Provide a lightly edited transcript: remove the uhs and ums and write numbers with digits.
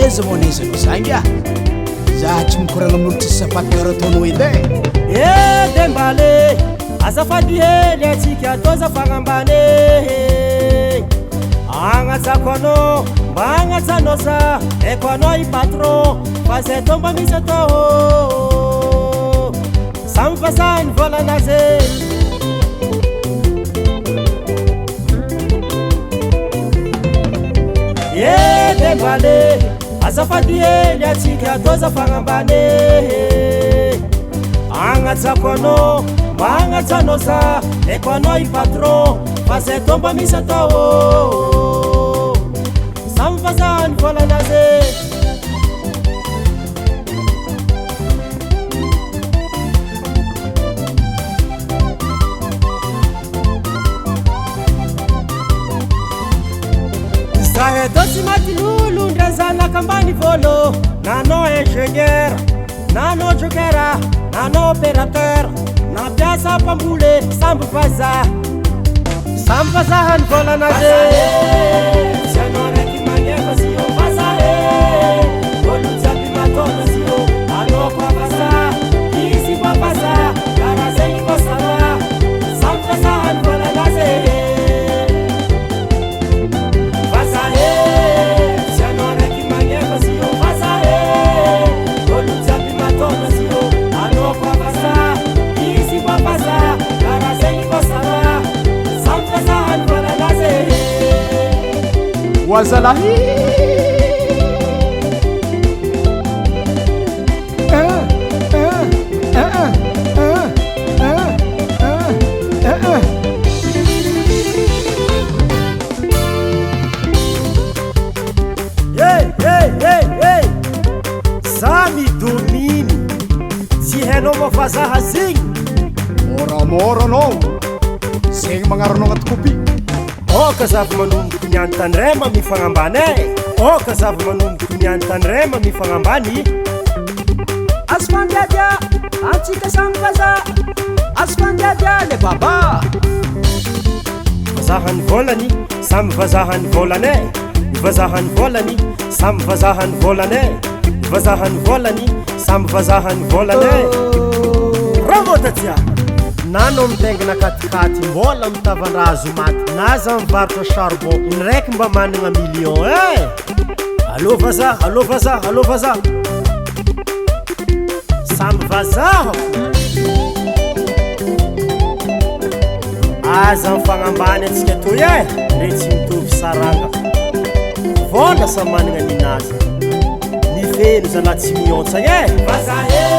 aiza monaiza no zanga za tsy mikoragna amin'olo tsy sapaty karaha ataonao edy dembale azafady hely atsika atao zafagnambany agnatsako anao mba agnatsanao za eko anao i patron fa zay atao mba misy atao samy vasahany volanazy dembale azafady hely atsika atao zafagnambany agnatsako anao mba agnatsanao za eko anao i patron fa zay atao mba misy atao samy vasahany volanazy zahay atao tsy maty lolo ndra zanaka ambany vôlo nanao ingénieur nanao jokera nanao opérateur nampiasa mpambole samby vazaha ny volanazy sy anao raiky magnefa zio vazaha olo jiaby matona zio anao koa vazaha izy koa vazaha karaha zegny koa sara samby vazaha ny volanazy wazalahi Samy dominy tsy hainao mavazaha zegny moramora anao zegny magnaranao agnaty kopy oka zavy manomboky niany tany rema mifagnambany oka zavy manomboky niany tany rema mifagnambany asfandiadia antsika samy vazaha asfandiadia le baba vazahany volany samy vazahany volane vazahany volany samy vazahany volane vazahany volany samy vazahany volane ramotatia nano mitengina katikaty mbola mitavandrazo maty naza mivarotra charbon inraiky mba managna million allo vazaha allo vazaha allo vazaha samy vazaha aza mifagnambany atsika toy re tsy mitovy saranga vola sa managna ninazy nifeno zalahy tsy miontsa vazaha